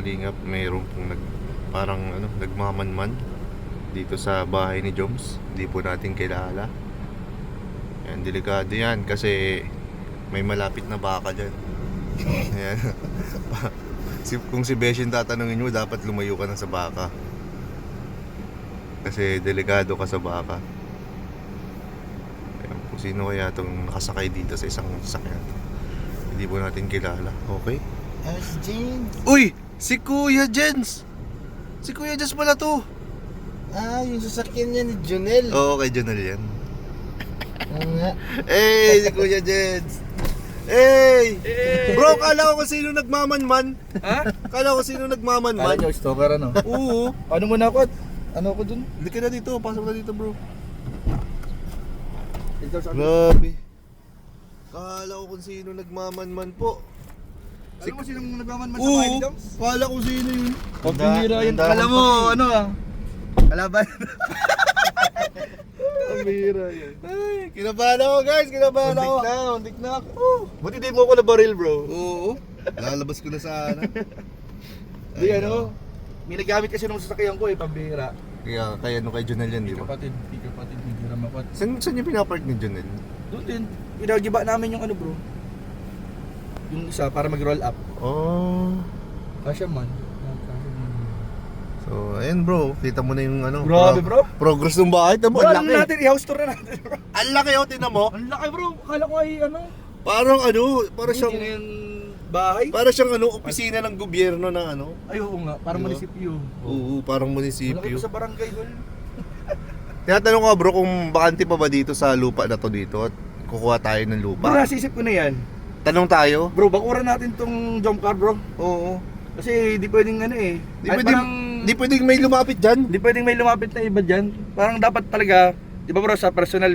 kalingap, mayroon pong parang nagmamanman dito sa bahay ni Joms. Hindi po natin kilala. Yan, delikado yan kasi may malapit na baka dyan. Ayan. Kung si Beshin tatanungin mo, dapat lumayo ka na sa baka. Kasi delikado ka sa baka. Ayan, kung sino kaya itong nakasakay dito sa isang sasakyan. Hindi po natin kilala. Okay? Si James. Uy! Si Kuya Jens! Si Kuya Jens pala to! Yung sasakyan niya ni Jonel. Oo, kay Jonel yan. Oo nga. Hey! Si Kuya Jens! Hey! Bro, kala ko kung sino nagmamanman. Ha? Kala ko sino Kala nagmamanman. nyo, stalker ano? Oo. Ano muna ako? Ano ako dun? Hindi ka na dito. Pasok na dito, bro. Ikaw sa Grabe. Kala ko kung sino nagmamanman po. Alam mo sinong nagmamanman sa Oo. bahay ni Joms? Kala ko sino yun. Pambihira yun. Ganda- Alam mo, ano kalaban. Pambihira yun. Ay, kinabahan ako guys. Kinabahan ako. Untik na ako. Buti di mo ako na baril bro. Oo. Lalabas ko na sana. Di ano, may nagamit kasi nung sasakyan ko pambihira. Kaya kay Jonel yan, di ba? Di kapatid, hindi ramapat. Saan yung pinapark ni Jonel? Doon din, pinagiba namin yung ano bro. Yung isa para mag-roll up. Oh. Kasya man. So, ayun bro, kita mo na yung Grabe, bro. progress ng bahay. Tamo, Bro, ang ano laki. natin, i-house tour na natin bro. Ang laki, tinan mo. Ang laki bro, akala ko ay ano. Parang para Hindi siyang na yung bahay. para siyang opisina ng gobyerno ng Ay oo nga, parang Diba? munisipyo. Oo, parang Malaki munisipyo. pa sa barangay hall. Tinatanong ko bro kung bakante pa ba dito sa lupa na to dito at kukuha tayo ng Bro, lupa. nasisip ko na yan. Tanong tayo? Bro, bakuran natin tong jump car bro. Oo. Kasi di pwedeng Di Ay, pwedeng, di pwedeng may lumapit dyan. di pwedeng may lumapit na iba dyan. Parang dapat talaga, di ba bro, sa personal,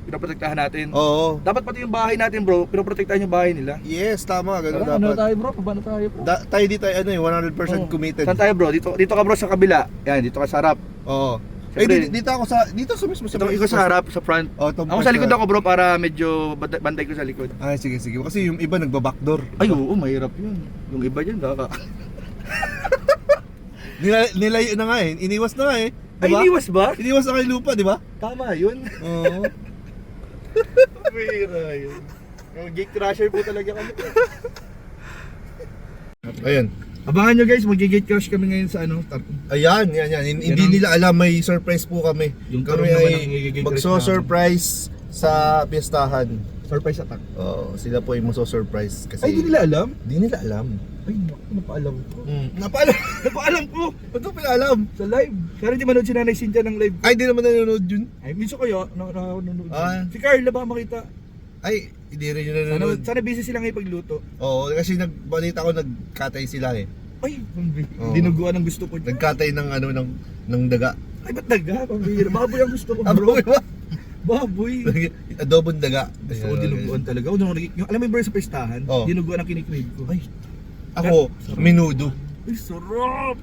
pinoprotektahan natin. Oo. Dapat pati yung bahay natin bro, pinoprotektahan yung bahay nila. Yes, tama. Ganun Tara, ano dapat. tayo bro? Paano tayo bro? Tayo dito ay 100% Oo. committed. Saan tayo bro? Dito ka bro sa kabila. Yan, dito ka sa harap. Oo. Siyempre, Dito sa mismo Ito ikaw sa harap, sa front. Oh, Ako sa likod ako bro para medyo bantay ko sa likod. Ay, sige. Kasi yung iba nagba-backdoor. Ay oo, mahirap yun. Yung iba dyan, baka. Nilayo na nga eh. Iniwas na nga eh. Ay, Diba? iniwas ba? Iniwas na kay lupa, di ba? Tama yun. Oo. Mahira yun. Yung gate crasher po talaga kami. Ayan. Abangan nyo guys, mag-gate crash kami ngayon sa ano. Ayan, yan. Hindi Yan ang- nila alam, may surprise po kami. Yung Kami tarong naman ang ay i-gate magso-surprise sa piyestahan. Surprise attack. Oo, sila po ay magso-surprise kasi Ay, di nila alam? Di nila alam. Ay, naku, napaalam ko. Napaalam. Napaalam ko! Ba't mo pinaalam? Sa live. Sana di manood si Nanay Cynthia ng live. Ay, di naman nanonood yun. Ay, minsan kayo, nanonood. Ah. Si Carla baka makita. Ay, hindi rin yun Sana, nanonood. sana busy sila ngayon pagluto. Oo, kasi balita ko nagkatay sila eh. Ay, Oo. dinuguan ang gusto ko. Nagkatay ng ng daga. Ay, ba't daga? Pambihira. Baboy ang gusto ko, Ah, bro. bro, ba? Baboy. Adobong daga. Gusto ko dinuguan talaga. Alam mo yung bro sa pestahan, Oo. dinuguan ang kinikrave ko. Ay, Ako, minudo. sarap!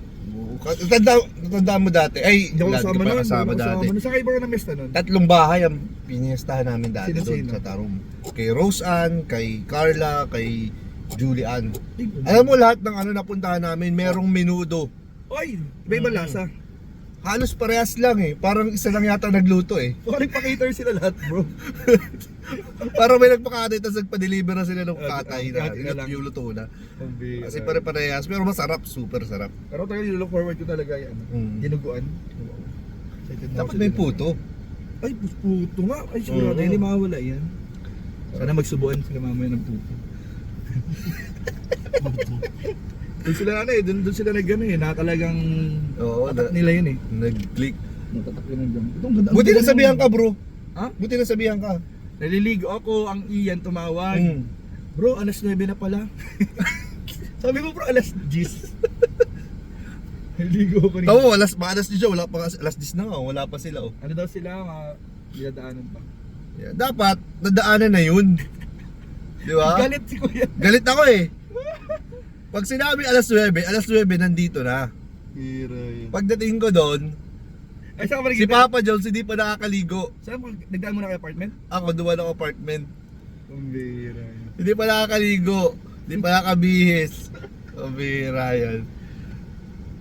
Tanda mo dati. Ay, Hindi ako lagi kasama ka pa nun. kasama dati. Saan kayo ba na mesta nun? 3 bahay ang piniestahan namin dati doon Sino-sino? sa Tarum. Kay Rose Ann, kay Carla, kay Julie Ann. Ay, Alam mo lahat ng napuntahan namin, merong minudo. Oy, iba-iba lasa. Halos parehas lang eh. Parang isa lang yata nagluto eh. Parang pa-cater sila lahat, bro. Parang may nagpakatay tapos nagpa-deliver na sila ng katay na. Katay na lang. Yung luto na. Kasi pare-parehas. Pero masarap. Super sarap. Pero tayo look forward ko talaga yan. Mm. Dinuguan. Excited na ako Dapat sa may dinuguan. puto. Ay, puto nga. Ay, sigurado Oo. hindi mawawala yan. Sana magsubuan sila mamaya ng puto. Doon sila doon sila na talagang Oo, tatak nila yun eh. nag-click. Natatak nila ng jump. Itong ganda. Buti na sabihan ka bro. Ha? Buti na sabihan ka. Naliligo ako, ang iyan tumawag. Mm. Bro, alas 9 na pala. Sabi ko bro, alas 10. Naliligo ako rin. Tama mo, alas 10 siya. Wala pa, alas 10 na nga. Wala pa sila oh. Ano daw sila, mga dinadaanan pa. Yeah, dapat, nadaanan na yun. Di ba? Galit si Kuya. Galit ako eh. Pag sinabi alas 9 nandito na. Hira yun. Pagdating ko doon, Ay, saan ka si Papa Jones hindi pa nakakaligo. Saan mo, nagdaan mo na kay apartment? Ako duwa ng apartment. Kumbira yun. Hindi pa nakakaligo. Hindi pa nakabihis. Pambihira yan.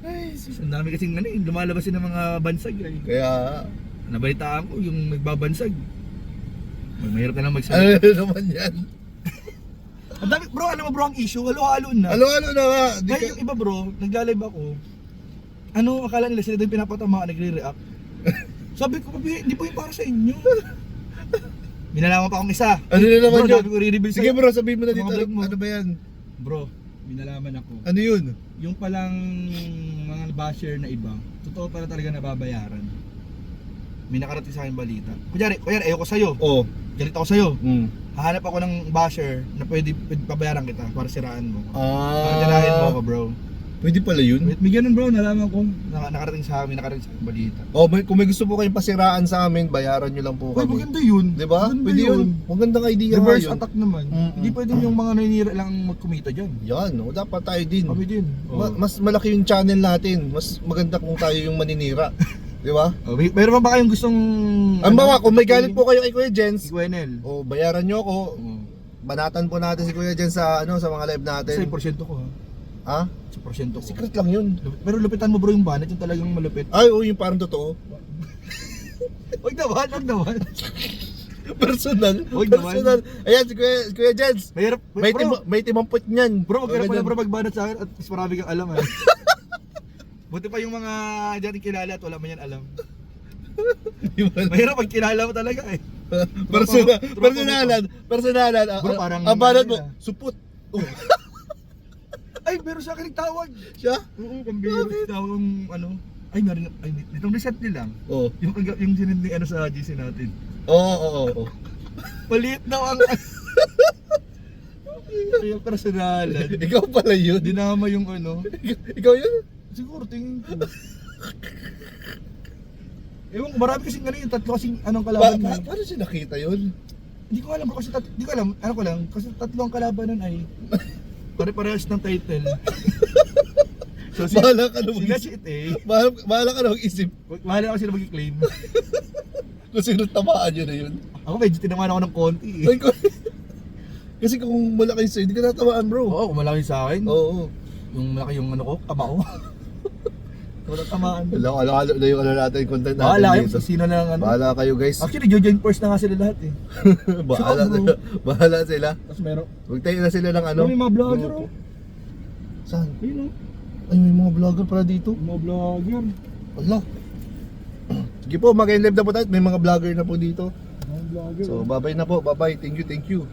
Ay, sus, ang dami kasing lumalabas ng mga bansag eh. Kaya, Nabalitaan ko yung nagbabansag. Mahirap na lang ano magsalita. naman yan? Ang dami, bro, alam mo bro ang issue, halo-halo na. Ano na nga? Di Dahil ka... yung iba bro, nagla-live ako. Ano, akala nila sila din pinapatamaan, nagre-react. Sabi ko, papi, hindi po yung para sa inyo. Minalaman pa akong isa. Ano na naman bro, yun? sabi ko, re-reveal Sige sa'yo. bro, sabihin mo na Mga dito. vlog mo. Ano ba yan? Bro, minalaman ako. Ano yun? Yung palang mga basher na iba, totoo pala talaga nababayaran. May nakarating sa akin balita. Kunyari, ayoko sa'yo. Oh. Galit ako sa'yo. Mm. Hahanap ako ng basher na pwede pabayaran kita para siraan mo. Para tirahin mo ako, bro. Pwede pala yun? May ganun bro, nalaman ko. Nakarating sa akin balita. Oh, kung may gusto po kayong pasiraan sa amin, bayaran nyo lang po Uy, kami. maganda yun. Diba? Maganda Pwede yun. Magandang idea nga Reverse yun. attack naman. Mm-mm. Hindi pwedeng yung mga naninira lang magkumita dyan. Yan, dapat tayo din. Kami din. Mas malaki yung channel natin. Mas maganda kung tayo yung maninira. Di ba? Meron ba kayong gustong... Ang bawa, kung may galit po kayo kay Kuya Jens, Si Gwenel. o bayaran nyo ako, banatan po natin si Kuya Jens sa sa mga live natin. Sa porsyento ko ha. Ha? Sa porsyento ko. Secret lang yun. Pero lupitan mo bro yung banat, yung talagang malupit. Ay, yung parang totoo. Huwag naman. Personal. Huwag naman. Personal. Ayan, si Kuya Jens. Mahirap. May timampot niyan. Bro, wag ka na Ganyan. pala bro magbanat sa akin at mas marami kang alam ha. Buti pa yung mga dyan kilala at wala man yan alam. Mahirap pag kilala mo talaga eh. Personalan. Bro, parang Ang banat mo, nila. supot. Ay, pero sa akin nagtawag. Siya? Oo, pambiro. Tawag ng ano. Ay, meron. Ay, itong recently lang. Oo. Yung sinend ni ano sa GC natin. Oo. Maliit na ang... Yung personalan. Ikaw pala yun. Dinama yung ano. Ikaw yun? Siguro tingin ko. Ewan ko, marami kasing ano yung tatlo kasing anong kalaban mo. Paano siya nakita yun? Hindi ko alam bro kasi hindi ko alam, ano ko lang, kasi tatlo ang kalaban nun ay pare-parehas ng title. So Bahala ka na sila mag-isip. si Ite, Bahala ka na mag-isip mahala ako sila mag-claim. kung sino tamaan yun na yun. Ako medyo tinamaan ako ng konti eh. Ay, kasi kung malaki sa'yo, hindi ka natamaan bro. Oo, kung malaki sa akin, Oo. yung malaki yung ano ko, tama ko. Walang tamaan. Alam yung ano natin, yung content natin Bahala kayo dito. kung sino na lang ano. Bahala kayo guys. Actually, join first na nga sila lahat eh. Bahala Saka, bro. sila. Bahala sila. Tapos meron, Magtayo na sila ng ano. may mga vlogger oh. Saan? Ayun oh, Ay, may mga vlogger pala dito. mga vlogger. Allah. Sige po, mag-live na po tayo. May mga vlogger na po dito. Mga vlogger. So, bye-bye na po. Bye-bye. Thank you.